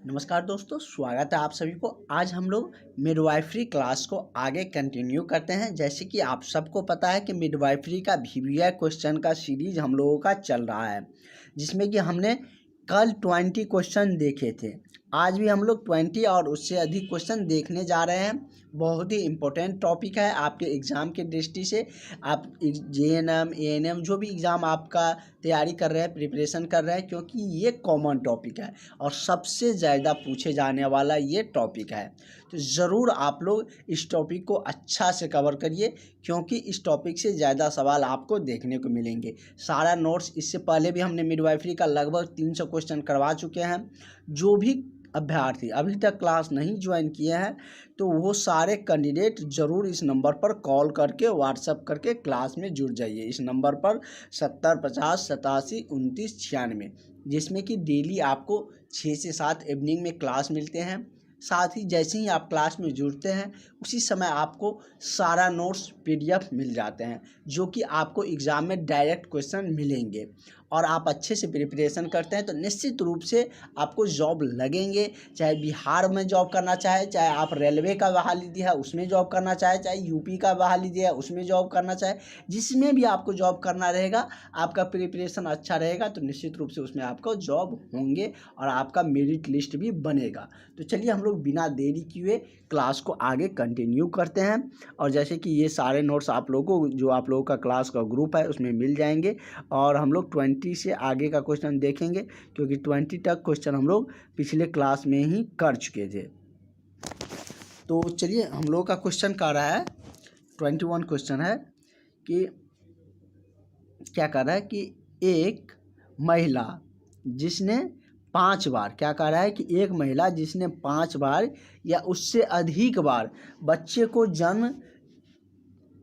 नमस्कार दोस्तों, स्वागत है आप सभी को। आज हम लोग मिडवाइफरी क्लास को आगे कंटिन्यू करते हैं। जैसे कि आप सबको पता है कि मिडवाइफरी का वीवीआई क्वेश्चन का सीरीज हम लोगों का चल रहा है, जिसमें कि हमने कल 20 क्वेश्चन देखे थे। आज भी हम लोग 20 और उससे अधिक क्वेश्चन देखने जा रहे हैं। बहुत ही इम्पोर्टेंट टॉपिक है आपके एग्ज़ाम के दृष्टि से। आप जेएनएम एएनएम जो भी एग्ज़ाम आपका तैयारी कर रहे हैं, प्रिपरेशन कर रहे हैं, क्योंकि ये कॉमन टॉपिक है और सबसे ज़्यादा पूछे जाने वाला ये टॉपिक है। तो ज़रूर आप लोग इस टॉपिक को अच्छा से कवर करिए, क्योंकि इस टॉपिक से ज़्यादा सवाल आपको देखने को मिलेंगे। सारा नोट्स इससे पहले भी हमने मिडवाइफरी का लगभग 300 क्वेश्चन करवा चुके हैं। जो भी अभ्यर्थी अभी तक क्लास नहीं ज्वाइन किए हैं, तो वो सारे कैंडिडेट ज़रूर इस नंबर पर कॉल करके व्हाट्सएप करके क्लास में जुड़ जाइए। इस नंबर पर 70 50 87 29 96, जिसमें कि डेली आपको 6 से 7 इवनिंग में क्लास मिलते हैं। साथ ही जैसे ही आप क्लास में जुड़ते हैं, उसी समय आपको सारा नोट्स पीडीएफ मिल जाते हैं, जो कि आपको एग्ज़ाम में डायरेक्ट क्वेश्चन मिलेंगे। और आप अच्छे से प्रिपरेशन करते हैं तो निश्चित रूप से आपको जॉब लगेंगे। चाहे बिहार में जॉब करना चाहे, चाहे आप रेलवे का बहाली दिया है उसमें जॉब करना चाहे, चाहे यूपी का बहाली दिया है उसमें जॉब करना चाहे, जिसमें भी आपको जॉब करना रहेगा, आपका प्रिपरेशन अच्छा रहेगा तो निश्चित रूप से उसमें आपको जॉब होंगे और आपका मेरिट लिस्ट भी बनेगा। तो चलिए हम लोग बिना देरी किए क्लास को आगे कंटिन्यू करते हैं। और जैसे कि ये सारे नोट्स आप लोगों को, जो आप लोगों का क्लास का ग्रुप है, उसमें मिल जाएंगे। और हम लोग 20 से आगे का क्वेश्चन देखेंगे, क्योंकि 20 तक क्वेश्चन हम लोग पिछले क्लास में ही कर चुके थे। तो चलिए हम लोग का क्वेश्चन कर रहा है 21 क्वेश्चन है कि क्या कर रहा है कि एक महिला जिसने 5 बार, क्या कह रहा है कि एक महिला जिसने 5 बार या उससे अधिक बार बच्चे को जन्म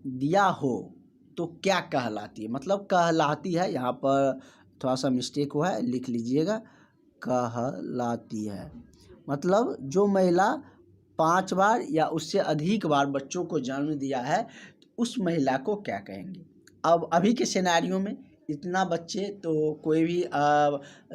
दिया हो तो क्या कहलाती है। मतलब कहलाती है, यहाँ पर थोड़ा सा मिस्टेक हुआ है, लिख लीजिएगा। कहलाती है मतलब जो महिला 5 बार या उससे अधिक बार बच्चों को जन्म दिया है, तो उस महिला को क्या कहेंगे। अब अभी के सिनेरियो में इतना बच्चे तो कोई भी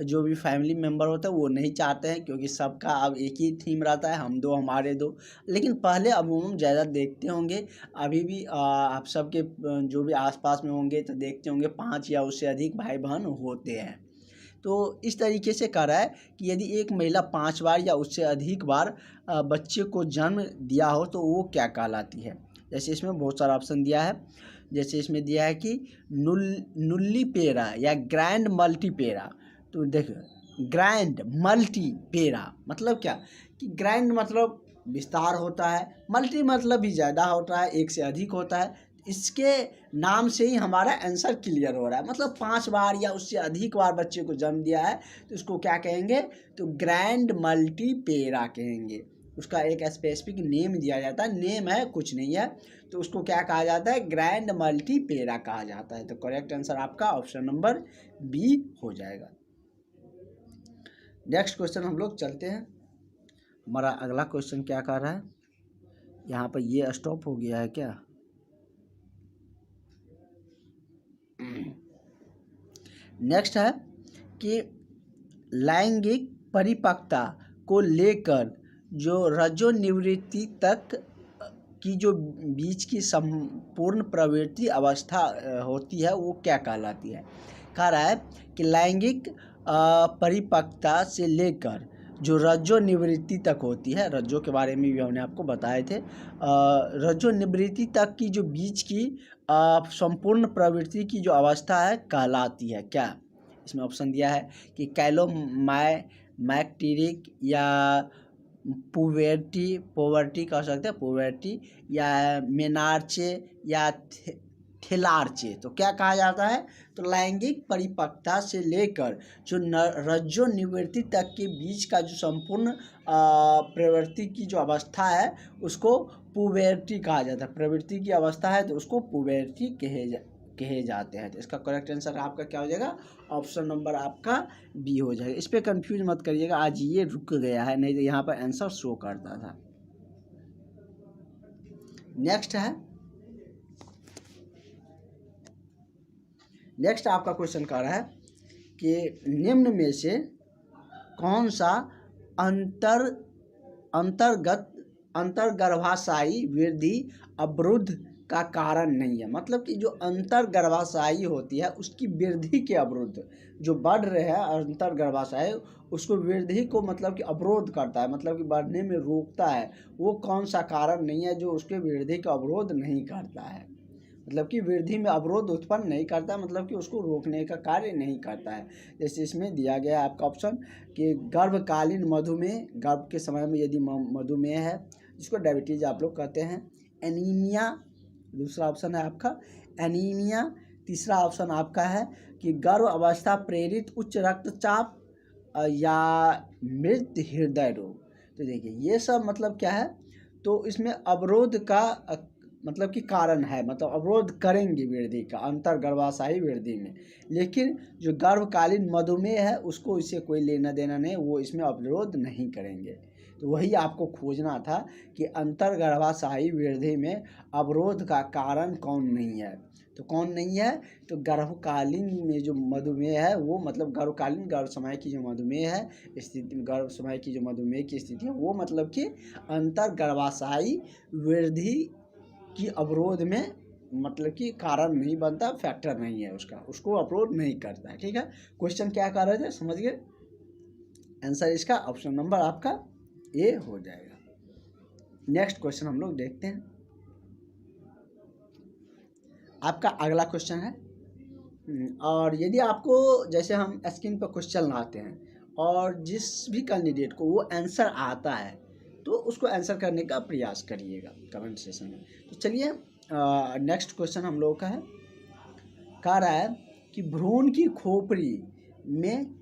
जो भी फैमिली मेम्बर होता है वो नहीं चाहते हैं, क्योंकि सबका अब एक ही थीम रहता है, हम दो हमारे दो। लेकिन पहले अमूमन ज़्यादा देखते होंगे, अभी भी आप सबके जो भी आसपास में होंगे तो देखते होंगे 5 या उससे अधिक भाई बहन होते हैं। तो इस तरीके से कह रहा है कि यदि एक महिला 5 बार या उससे अधिक बार बच्चे को जन्म दिया हो तो वो क्या कहलाती है। जैसे इसमें बहुत सारा ऑप्शन दिया है। जैसे इसमें दिया है कि नुल्ली पेरा या ग्रैंड मल्टीपेरा। तो देखो, ग्रैंड मल्टीपेरा मतलब क्या कि ग्रैंड मतलब विस्तार होता है, मल्टी मतलब भी ज़्यादा होता है, एक से अधिक होता है। इसके नाम से ही हमारा आंसर क्लियर हो रहा है। मतलब 5 बार या उससे अधिक बार बच्चे को जन्म दिया है तो उसको क्या कहेंगे, तो ग्रैंड मल्टीपेरा कहेंगे। उसका एक स्पेसिफिक नेम दिया जाता है, नेम है कुछ नहीं है, तो उसको क्या कहा जाता है, ग्रैंड मल्टीपेरा कहा जाता है। तो करेक्ट आंसर आपका ऑप्शन नंबर बी हो जाएगा। नेक्स्ट क्वेश्चन हम लोग चलते हैं। हमारा अगला क्वेश्चन क्या कह रहा है, यहाँ पर ये स्टॉप हो गया है क्या। नेक्स्ट है कि लैंगिक परिपक्वता को लेकर जो रजोनिवृत्ति तक की जो बीच की संपूर्ण प्रवृत्ति अवस्था होती है वो क्या कहलाती है। कह रहा है कि लैंगिक परिपक्वता से लेकर जो रजोनिवृत्ति तक होती है, रज्जो के बारे में भी हमने आपको बताए थे, रजोनिवृत्ति तक की जो बीच की संपूर्ण प्रवृत्ति की जो अवस्था है कहलाती है क्या। इसमें ऑप्शन दिया है कि कैलोमैक्टेरिक या पोवर्टी कह सकते हैं, पोवर्टी या मेनार्चे या थेलार्चे। तो क्या कहा जाता है, तो लैंगिक परिपक्वता से लेकर जो रजोनिवृत्ति तक के बीच का जो संपूर्ण प्रवृत्ति की जो अवस्था है उसको पुबेर्टी कहा जाता है। प्रवृत्ति की अवस्था है तो उसको पुबेर्टी कहे जाते हैं। तो इसका करेक्ट आंसर आपका क्या हो जाएगा, ऑप्शन नंबर आपका बी हो जाएगा। इस पर कंफ्यूज मत करिएगा, आज ये रुक गया है, नहीं तो यहाँ पर आंसर शो करता था। नेक्स्ट आपका क्वेश्चन कह रहा है कि निम्न में से कौन सा अंतर अंतर्गत अंतर्गर्भाशयी वृद्धि अवरुद्ध का कारण नहीं है। मतलब कि जो अंतर्गर्भाशयी होती है उसकी वृद्धि के अवरुद्ध, जो बढ़ रहे हैं अंतर्गर्भाशय उसको वृद्धि को मतलब कि अवरोध करता है, मतलब कि बढ़ने में रोकता है, वो कौन सा कारण नहीं है जो उसके वृद्धि का अवरोध नहीं करता है, मतलब कि वृद्धि में अवरोध उत्पन्न नहीं करता, मतलब कि उसको रोकने का कार्य नहीं करता है। जैसे इसमें दिया गया है आपका ऑप्शन कि गर्भकालीन मधुमेह, गर्भ के समय में यदि मधुमेह है जिसको डायबिटीज आप लोग कहते हैं, एनीमिया दूसरा ऑप्शन है आपका, एनीमिया तीसरा ऑप्शन आपका है कि गर्भ अवस्था प्रेरित उच्च रक्तचाप या मृत हृदय रोग। तो देखिए ये सब मतलब क्या है, तो इसमें अवरोध का मतलब कि कारण है, मतलब अवरोध करेंगे वृद्धि का, अंतर्गर्भाशयी वृद्धि में। लेकिन जो गर्भकालीन मधुमेह है उसको इससे कोई लेना देना नहीं, वो इसमें अवरोध नहीं करेंगे। तो वही आपको खोजना था कि अंतर्गर्भाशयी वृद्धि में अवरोध का कारण कौन नहीं है। तो कौन नहीं है, तो गर्भकालीन में जो मधुमेह है वो, मतलब गर्भकालीन गर्भ समय की जो मधुमेह है स्थिति, गर्भ समय की जो मधुमेह की स्थिति है वो मतलब कि अंतर्गर्भाशयी वृद्धि की अवरोध में मतलब कि कारण नहीं बनता, फैक्टर नहीं है उसका, उसको अवरोध नहीं करता है। ठीक है, क्वेश्चन क्या कर रहे थे समझ गए, आंसर इसका ऑप्शन नंबर आपका ए हो जाएगा। नेक्स्ट क्वेश्चन हम लोग देखते हैं। आपका अगला क्वेश्चन है, और यदि आपको जैसे हम स्क्रीन पर क्वेश्चन लाते हैं और जिस भी कैंडिडेट को वो आंसर आता है तो उसको आंसर करने का प्रयास करिएगा कमेंट सेशन में। तो चलिए नेक्स्ट क्वेश्चन हम लोगों का है, कह रहा है कि भ्रूण की खोपड़ी में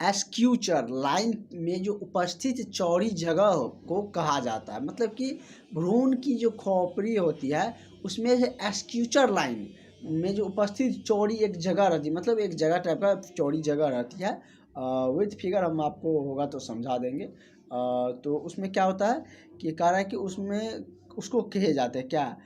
एस्क्यूचर लाइन में जो उपस्थित चौड़ी जगह को कहा जाता है। मतलब कि भ्रूण की जो खोपड़ी होती है उसमें से एस्क्यूचर लाइन में जो उपस्थित चौड़ी एक जगह रहती है, मतलब एक जगह टाइप का चौड़ी जगह रहती है, विथ फिगर हम आपको होगा तो समझा देंगे। तो उसमें क्या होता है कि कह रहा है कि उसमें उसको कहे जाते हैं क्या,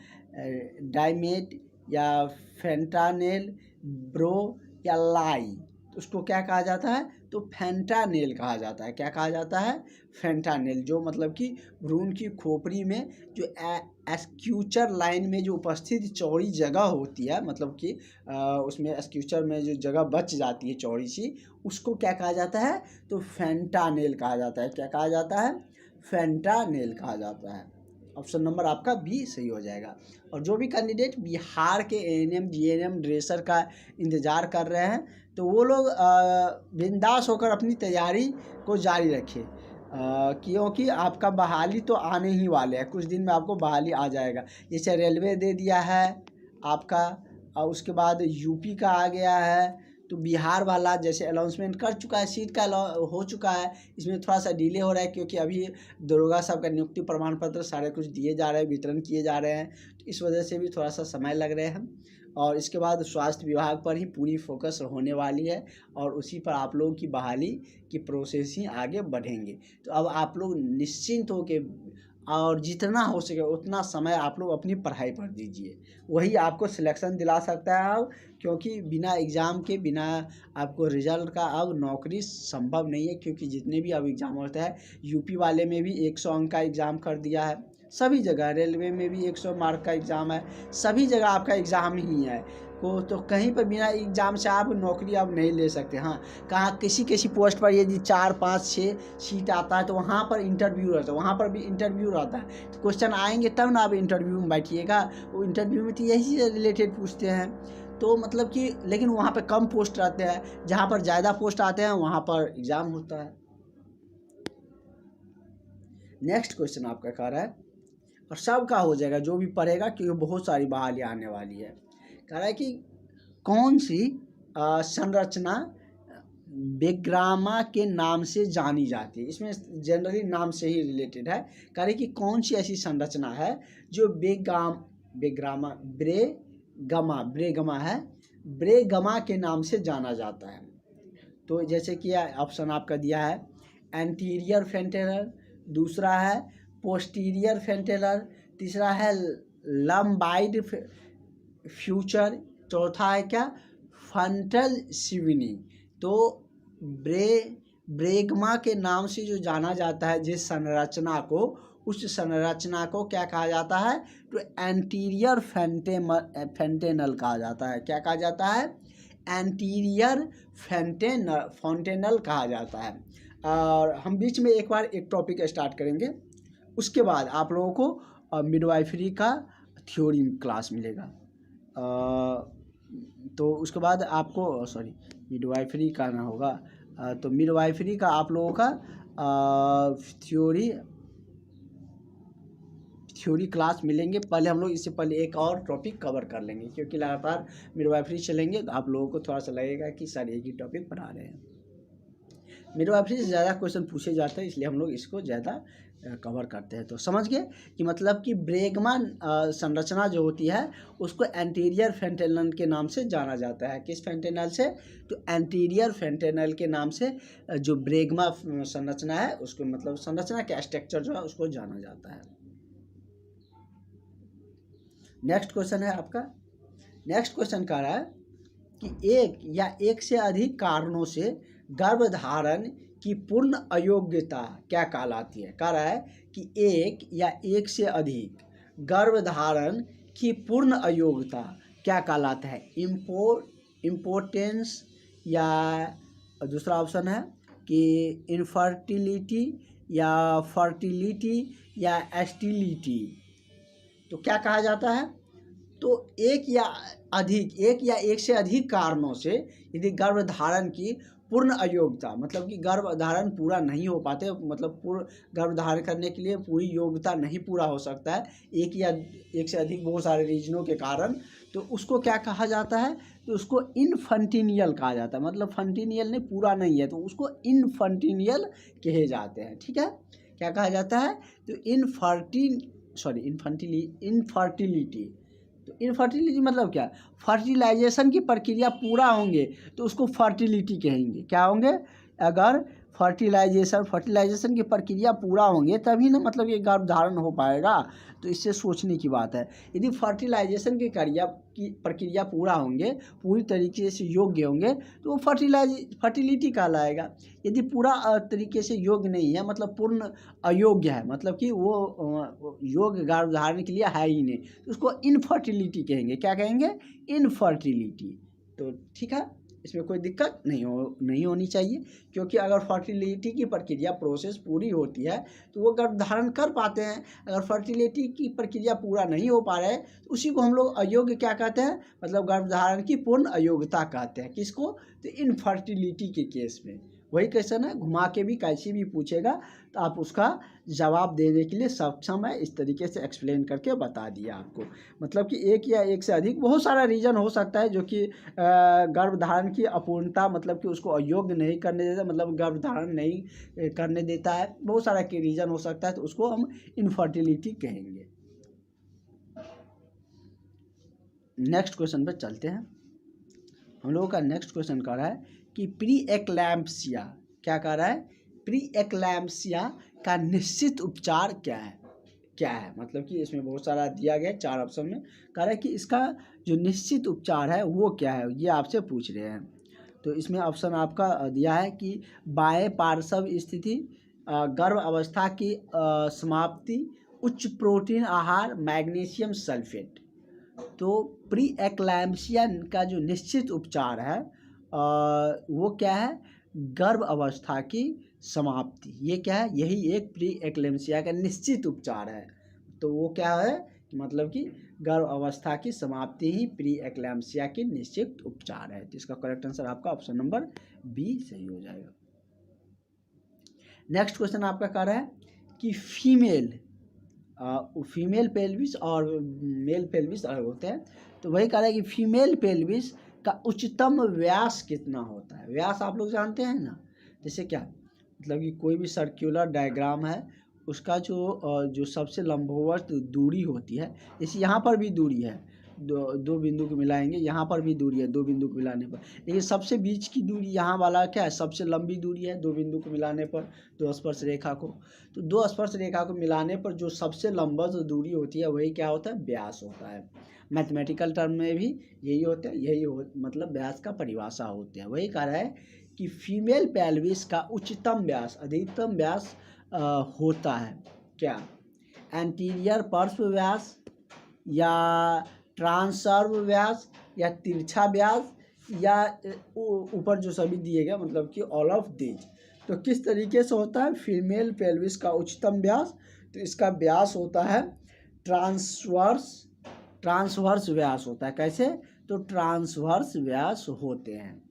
डायमेट या फेंटानेल ब्रो या लाई, तो उसको क्या कहा जाता है, तो फेंटानेल कहा जाता है। क्या कहा जाता है, फेंटानेल, जो मतलब कि भ्रूण की खोपड़ी में जो एस्क्यूचर लाइन में जो उपस्थित चौड़ी जगह होती है, मतलब कि उसमें एस्क्यूचर में जो जगह बच जाती है चौड़ी सी, उसको क्या कहा जाता है, तो फेंटानेल कहा जाता है। क्या कहा जाता है, फेंटानेल कहा जाता है। ऑप्शन नंबर आपका बी सही हो जाएगा। और जो भी कैंडिडेट बिहार के एएनएम जीएनएम ड्रेसर का इंतज़ार कर रहे हैं तो वो लोग बिंदास होकर अपनी तैयारी को जारी रखें, क्योंकि आपका बहाली तो आने ही वाले हैं, कुछ दिन में आपको बहाली आ जाएगा। जैसे रेलवे दे दिया है आपका, और उसके बाद यूपी का आ गया है, तो बिहार वाला जैसे अनाउंसमेंट कर चुका है, सीट का हो चुका है, इसमें थोड़ा सा डिले हो रहा है क्योंकि अभी दरोगा साहब का नियुक्ति प्रमाण पत्र सारे कुछ दिए जा रहे हैं, वितरण किए जा रहे हैं, तो इस वजह से भी थोड़ा सा समय लग रहे हैं। और इसके बाद स्वास्थ्य विभाग पर ही पूरी फोकस होने वाली है और उसी पर आप लोगों की बहाली की प्रोसेस ही आगे बढ़ेंगे। तो अब आप लोग निश्चिंत हो के और जितना हो सके उतना समय आप लोग अपनी पढ़ाई पर दीजिए, वही आपको सिलेक्शन दिला सकता है अब, क्योंकि बिना एग्ज़ाम के, बिना आपको रिजल्ट का अब नौकरी संभव नहीं है। क्योंकि जितने भी अब एग्ज़ाम होता है, यूपी वाले में भी 100 अंक का एग्ज़ाम कर दिया है, सभी जगह रेलवे में भी 100 मार्क का एग्ज़ाम है, सभी जगह आपका एग्ज़ाम ही है को, तो कहीं पर बिना एग्ज़ाम से आप नौकरी अब नहीं ले सकते। हाँ, कहाँ किसी किसी पोस्ट पर यदि 4 5 6 सीट आता है तो वहाँ पर इंटरव्यू रहता है, वहाँ पर भी इंटरव्यू रहता है, तो क्वेश्चन आएंगे तब ना आप इंटरव्यू में बैठिएगा। वो इंटरव्यू में तो यही से रिलेटेड पूछते हैं, तो मतलब कि लेकिन वहाँ पर कम पोस्ट रहते हैं, जहाँ पर ज़्यादा पोस्ट आते हैं वहाँ पर एग्ज़ाम होता है। नेक्स्ट क्वेश्चन आपका कह रहा है, और सबका हो जाएगा जो भी पढ़ेगा क्योंकि बहुत सारी बहाली आने वाली है। कह रहा है कि कौन सी संरचना बेग्रामा के नाम से जानी जाती है, इसमें जनरली नाम से ही रिलेटेड है। कह रहे कि कौन सी ऐसी संरचना है जो ब्रेगमा है, ब्रेगमा के नाम से जाना जाता है। तो जैसे कि ऑप्शन आपका दिया है एंटीरियर फ्रंटेलर, दूसरा है पोस्टीरियर फ्रंटेलर, तीसरा है लंबाइड फ्यूचर, चौथा है क्या फ्रंटल सिविनी। तो ब्रेगमा के नाम से जो जाना जाता है जिस संरचना को, उस संरचना को क्या कहा जाता है? तो एंटीरियर फेंटेनल कहा जाता है। क्या कहा जाता है? एंटीरियर फेंटेनल कहा जाता है। और हम बीच में एक बार एक टॉपिक स्टार्ट करेंगे, उसके बाद आप लोगों को मिडवाइफरी का थ्योरी क्लास मिलेगा। तो उसके बाद आपको मिडवाइफरी का ना होगा, तो मिडवाइफरी का आप लोगों का थ्योरी क्लास मिलेंगे। पहले हम लोग इससे पहले एक और टॉपिक कवर कर लेंगे, क्योंकि लगातार मिडवाइफरी चलेंगे तो आप लोगों को थोड़ा सा लगेगा कि सर एक ही टॉपिक पढ़ा रहे हैं। मिडवाइफरी से ज़्यादा क्वेश्चन पूछे जाते हैं, इसलिए हम लोग इसको ज़्यादा कवर करते हैं। तो समझ गए कि मतलब कि ब्रेगमा संरचना जो होती है उसको एंटीरियर फेंटेनल के नाम से जाना जाता है। किस फेंटेनल से? तो एंटीरियर फेंटेनल के नाम से जो ब्रेगमा संरचना है उसको, मतलब संरचना का स्ट्रक्चर जो है उसको जाना जाता है। नेक्स्ट क्वेश्चन है आपका। नेक्स्ट क्वेश्चन कह रहा है कि एक या एक से अधिक कारणों से गर्भधारण की पूर्ण अयोग्यता क्या कहलाती है? कह रहा है कि एक या एक से अधिक गर्भधारण की पूर्ण अयोग्यता क्या कहलाता है? इम्पोर्टेंस, या दूसरा ऑप्शन है कि इनफर्टिलिटी, या फर्टिलिटी, या एस्टिलिटी। तो क्या कहा जाता है? तो एक या एक से अधिक कारणों से यदि गर्भधारण की पूर्ण अयोग्यता, मतलब कि गर्भधारण पूरा नहीं हो पाते, मतलब पूर्ण गर्भधारण करने के लिए पूरी योग्यता नहीं पूरा हो सकता है एक या एक से अधिक बहुत सारे रीजनों के कारण, तो उसको क्या कहा जाता है? तो उसको इनफंटिनियल कहा जाता है। मतलब फंटिनियल नहीं, पूरा नहीं है, तो उसको इनफंटिनियल कहे जाते हैं। ठीक है, क्या कहा जाता है? तो इनफर्टिलिटी। तो इनफर्टिलिटी मतलब क्या? फर्टिलाइजेशन की प्रक्रिया पूरा होंगे तो उसको फर्टिलिटी कहेंगे। क्या होंगे? अगर फर्टिलाइजेशन की प्रक्रिया पूरा होंगे तभी ना मतलब ये गर्भधारण हो पाएगा। तो इससे सोचने की बात है। यदि फर्टिलाइजेशन की प्रक्रिया पूरा होंगे, पूरी तरीके से योग्य होंगे, तो वो फर्टिलिटी कहलाएगा। यदि पूरा तरीके से योग्य नहीं है, मतलब पूर्ण अयोग्य है, मतलब कि वो योग्य गर्भधारण के लिए है ही नहीं, तो उसको इनफर्टिलिटी कहेंगे। क्या कहेंगे? इनफर्टिलिटी। तो ठीक है, इसमें कोई दिक्कत नहीं होनी चाहिए, क्योंकि अगर फर्टिलिटी की प्रक्रिया प्रोसेस पूरी होती है तो वो गर्भधारण कर पाते हैं। अगर फर्टिलिटी की प्रक्रिया पूरा नहीं हो पा रहा है तो उसी को हम लोग अयोग्य क्या कहते हैं? मतलब गर्भधारण की पूर्ण अयोग्यता कहते हैं। किसको? तो इनफर्टिलिटी के केस में। वही क्वेश्चन है, घुमा के भी कैसे भी पूछेगा तो आप उसका जवाब देने के लिए सक्षम है। इस तरीके से एक्सप्लेन करके बता दिया आपको। मतलब कि एक या एक से अधिक बहुत सारा रीज़न हो सकता है जो कि गर्भधारण की अपूर्णता, मतलब कि उसको अयोग्य नहीं करने देता, मतलब गर्भधारण नहीं करने देता है। बहुत सारा के रीज़न हो सकता है, तो उसको हम इनफर्टिलिटी कहेंगे। नेक्स्ट क्वेश्चन पर चलते हैं। हम लोगों का नेक्स्ट क्वेश्चन कह रहा है कि प्री एक्लैम्प्सिया, क्या कह रहा है? प्री एक्लैम्प्सिया का निश्चित उपचार क्या है? मतलब कि इसमें बहुत सारा दिया गया 4 ऑप्शन में। कह रहा है कि इसका जो निश्चित उपचार है वो क्या है, ये आपसे पूछ रहे हैं। तो इसमें ऑप्शन आपका दिया है कि बाएं पार्श्व स्थिति, गर्भ अवस्था की समाप्ति, उच्च प्रोटीन आहार, मैग्नीशियम सल्फेट। तो प्री एक्लैम्प्सिया का जो निश्चित उपचार है वो क्या है? गर्भ अवस्था की समाप्ति। ये क्या है? यही एक प्री एक्लैम्प्सिया का निश्चित उपचार है। तो वो क्या है? मतलब कि गर्भ अवस्था की समाप्ति ही प्री एक्लैम्प्सिया की निश्चित उपचार है। तो इसका करेक्ट आंसर आपका ऑप्शन नंबर बी सही हो जाएगा। नेक्स्ट क्वेश्चन आपका कह रहा है कि फीमेल पेल्विस और मेल पेल्विस अलग होते हैं। तो वही कह रहा है कि फीमेल पेल्विस का उच्चतम व्यास कितना होता है? व्यास आप लोग जानते हैं ना, जैसे क्या, मतलब कि कोई भी सर्कुलर डायग्राम है, उसका जो सबसे लंबवत दूरी होती है, जैसे यहाँ पर भी दूरी है, दो बिंदु को मिलाएंगे, यहाँ पर भी दूरी है 2 बिंदु को मिलाने पर, लेकिन सबसे बीच की दूरी यहाँ वाला क्या है? सबसे लंबी दूरी है 2 बिंदु को मिलाने पर, 2 स्पर्श रेखा को। तो 2 स्पर्श रेखा को मिलाने पर जो सबसे लंबा जो दूरी होती है वही क्या होता है? व्यास होता है। मैथमेटिकल टर्म में भी यही होता है, मतलब व्यास का परिभाषा होते हैं। वही कह रहा है कि फीमेल पेल्विस का उच्चतम व्यास, अधिकतम व्यास होता है क्या? एंटीरियर पार्श्व व्यास, या ट्रांसर्व व्यास, या तिरछा व्यास, या ऊपर जो सभी दिए गए मतलब कि ऑल ऑफ दीज। तो किस तरीके से होता है फीमेल पेल्विस का उच्चतम व्यास? तो इसका व्यास होता है ट्रांसवर्स व्यास होता है। कैसे? तो ट्रांसवर्स व्यास होते हैं।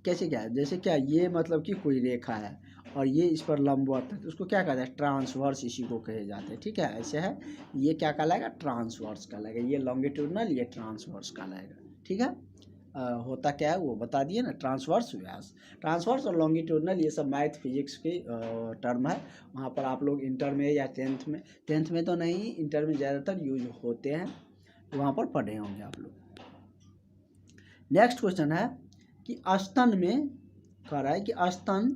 कैसे क्या है? जैसे क्या, ये मतलब कि कोई रेखा है और ये इस पर लंबवत है, तो उसको क्या कहते हैं? ट्रांसवर्स, इसी को कहे जाते हैं। ठीक है, ऐसे है। ये क्या कहलाएगा? ट्रांसवर्स कहलाएगा। ये लॉन्गिट्यूडनल, ये ट्रांसवर्स कहलाएगा। ठीक है। होता क्या है वो बता दिए ना, ट्रांसवर्स व्यास। ट्रांसवर्स और लॉन्गिट्यूडनल ये सब मैथ फिजिक्स की टर्म है। वहाँ पर आप लोग इंटर में या टेंथ में तो नहीं, इंटर में ज़्यादातर यूज होते हैं, तो वहाँ पर पढ़े होंगे आप लोग। नेक्स्ट क्वेश्चन है कि स्तन में कह रहा है कि स्तन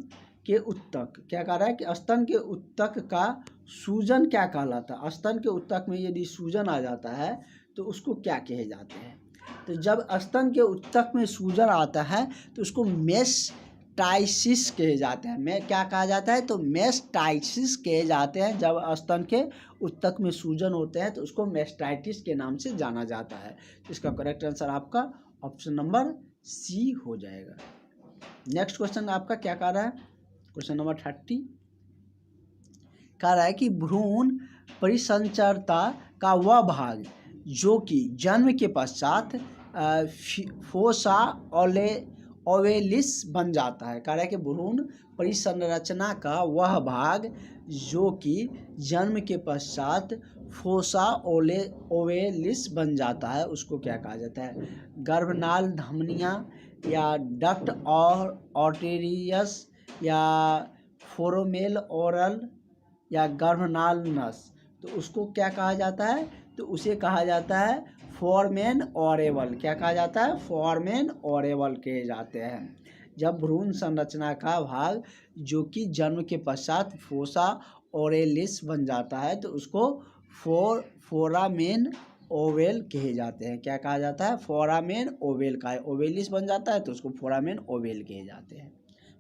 के उत्तक, क्या कह रहा है कि स्तन के उत्तक का सूजन क्या कहलाता है? स्तन के उत्तक में यदि सूजन आ जाता है तो उसको क्या कहे जाते हैं? तो जब स्तन के उत्तक में सूजन आता है तो उसको मेस्टाइसिस कहे जाते हैं। मैं क्या कहा जाता है? तो मेस्टाइसिस कहे जाते हैं। जब स्तन के उत्तक में सूजन होते हैं तो उसको मेस्टाइटिस के नाम से जाना जाता है। तो इसका करेक्ट आंसर आपका ऑप्शन नंबर सी हो जाएगा। नेक्स्ट क्वेश्चन आपका क्या कह रहा है? क्वेश्चन नंबर 30 कह रहा है कि भ्रूण परिसंचरता का वह भाग जो कि जन्म के पश्चात फोसा ओवेलिस बन जाता है। कह रहा है कि भ्रूण परिसंरचना का वह भाग जो कि जन्म के पश्चात फोसा ओवेलिस बन जाता है, उसको क्या कहा जाता है? गर्भनाल धमनियाँ, या डक्ट और आर्टेरियस, या फोरोमेल ओरल, या गर्भनाल नस। तो उसको क्या कहा जाता है? तो उसे कहा जाता है फोरमेन ओरेवल। क्या कहा जाता है? फोरमेन ओरेवल कहे जाते हैं। जब भ्रूण संरचना का भाग जो कि जन्म के पश्चात फोसा ओरेलिस बन जाता है तो उसको फोरामेन ओवेल कहे जाते हैं। क्या कहा जाता है? फोरामेन ओवेल का है। ओवेलिस बन जाता है तो उसको फोरामेन ओवेल कहे जाते हैं।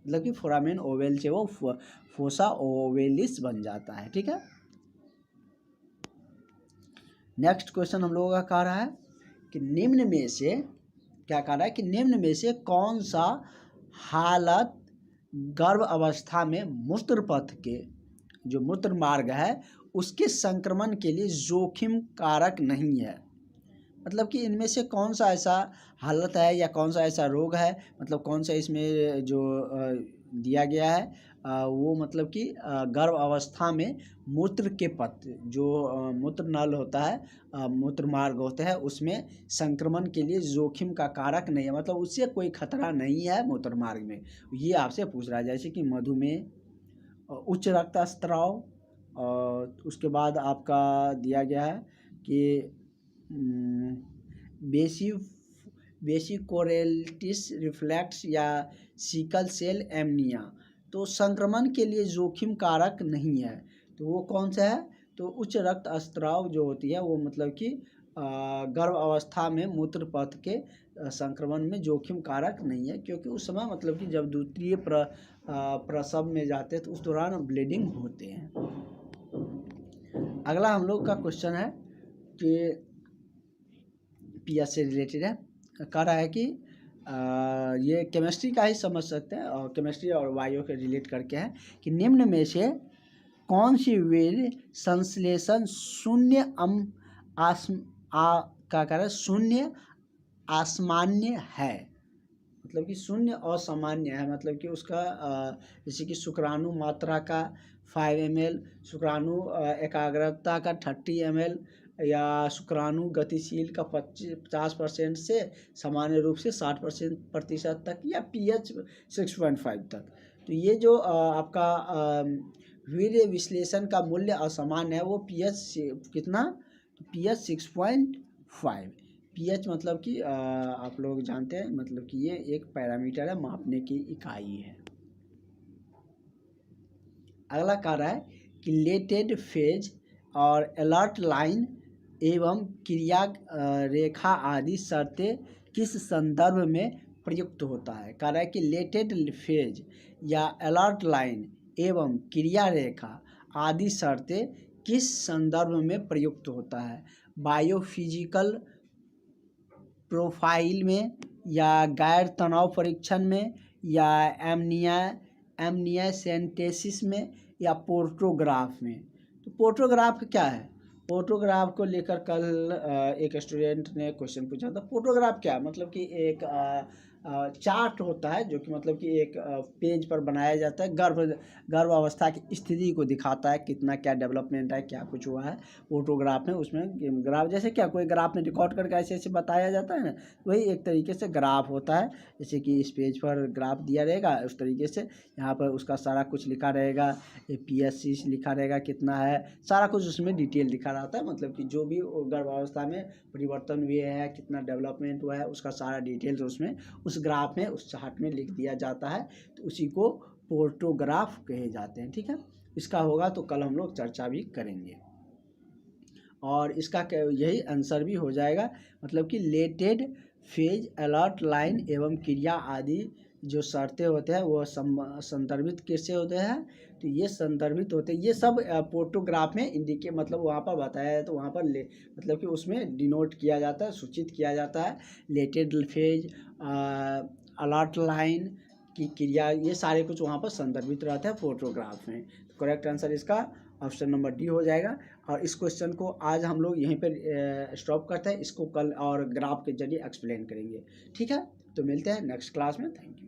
मतलब कि फोरामेन ओवेल से वो फोसा ओवेलिस बन जाता है। ठीक है। नेक्स्ट क्वेश्चन हम लोगों का कह रहा है कि निम्न में से, क्या कह रहा है कि निम्न में से कौन सा हालत गर्भ अवस्था में मूत्र पथ के जो मूत्र मार्ग है उसके संक्रमण के लिए जोखिम कारक नहीं है? मतलब कि इनमें से कौन सा ऐसा हालत है या कौन सा ऐसा रोग है, मतलब कौन सा इसमें जो दिया गया है वो मतलब कि गर्भ अवस्था में मूत्र के पथ जो मूत्र नल होता है, मूत्र मार्ग होते हैं, उसमें संक्रमण के लिए जोखिम का कारक नहीं है। मतलब उससे कोई खतरा नहीं है मूत्र मार्ग में, ये आपसे पूछ रहा है। जैसे कि मधुमेह, उच्च रक्तस्राव, और उसके बाद आपका दिया गया है कि वेसिकोलेटिस रिफ्लेक्स या सिकल सेल एनीमिया। तो संक्रमण के लिए जोखिम कारक नहीं है। तो वो कौन सा है? तो उच्च रक्तस्राव जो होती है वो मतलब कि गर्भ अवस्था में मूत्र पथ के संक्रमण में जोखिम कारक नहीं है, क्योंकि उस समय मतलब कि जब द्वितीय प्रसव में जाते हैं तो उस दौरान ब्लीडिंग होते हैं। अगला हम लोग का क्वेश्चन है कि पीएच से रिलेटेड है। कह रहा है कि ये केमिस्ट्री का ही समझ सकते हैं, और केमिस्ट्री और बायो के रिलेट करके है कि निम्न में से कौन सी वीर्य संश्लेषण शून्य क्या कह रहा है? शून्य असामान्य है। मतलब कि शून्य असामान्य है, मतलब कि उसका जैसे कि शुक्राणु मात्रा का 5 ml, शुक्राणु एकाग्रता का 30 ml, या शुक्राणु गतिशील का 50% से सामान्य रूप से 60% तक, या pH 6.5 तक। तो ये जो आपका वीर्य विश्लेषण का मूल्य असामान्य है वो pH कितना? pH 6.5। pH मतलब कि आप लोग जानते हैं मतलब कि ये एक पैरामीटर है, मापने की इकाई है। अगला कह रहा है कि लेटेड फेज और अलर्ट लाइन एवं क्रिया रेखा आदि शर्तें किस संदर्भ में प्रयुक्त होता है। कह रहा है कि लेटेड फेज या अलर्ट लाइन एवं क्रिया रेखा आदि शर्तें किस संदर्भ में प्रयुक्त होता है? बायोफिजिकल प्रोफाइल में, या गैर तनाव परीक्षण में, या एमनियासेंटेसिस में, या पोर्टोग्राफ में। तो पोर्टोग्राफ क्या है? फोटोग्राफ को लेकर कल एक स्टूडेंट ने क्वेश्चन पूछा था। फोटोग्राफ क्या है? मतलब कि एक चार्ट होता है जो कि मतलब कि एक पेज पर बनाया जाता है, गर्भ अवस्था की स्थिति को दिखाता है, कितना क्या डेवलपमेंट है, क्या कुछ हुआ है फोटोग्राफ में। उसमें ग्राफ जैसे क्या कोई ग्राफ में रिकॉर्ड करके ऐसे ऐसे बताया जाता है ना, वही एक तरीके से ग्राफ होता है। जैसे कि इस पेज पर ग्राफ दिया रहेगा, उस तरीके से यहाँ पर उसका सारा कुछ लिखा रहेगा, PSC लिखा रहेगा कितना है, सारा कुछ उसमें डिटेल लिखा रहता है। मतलब कि जो भी गर्भावस्था में परिवर्तन हुए हैं, कितना डेवलपमेंट हुआ है, उसका सारा डिटेल्स उसमें उस ग्राफ में, उस चार्ट में लिख दिया जाता है। तो उसी को फोटोग्राफ कहे जाते हैं। ठीक है, इसका होगा तो कल हम लोग चर्चा भी करेंगे। और इसका यही आंसर भी हो जाएगा। मतलब कि लेटेड फेज, अलर्ट लाइन एवं क्रिया आदि जो शर्तें होते हैं वो संदर्भित किससे होते हैं? तो ये संदर्भित होते हैं, ये सब फोटोग्राफ में इंडिकेट मतलब वहाँ पर बताया है, तो वहाँ पर मतलब कि उसमें डिनोट किया जाता है, सूचित किया जाता है। लेटेड फेज, अलर्ट लाइन की क्रिया, ये सारे कुछ वहाँ पर संदर्भित रहता है फोटोग्राफ में। तो करेक्ट आंसर इसका ऑप्शन नंबर डी हो जाएगा। और इस क्वेश्चन को आज हम लोग यहीं पर स्टॉप करते हैं, इसको कल और ग्राफ के जरिए एक्सप्लेन करेंगे। ठीक है, तो मिलते हैं नेक्स्ट क्लास में। Thank you.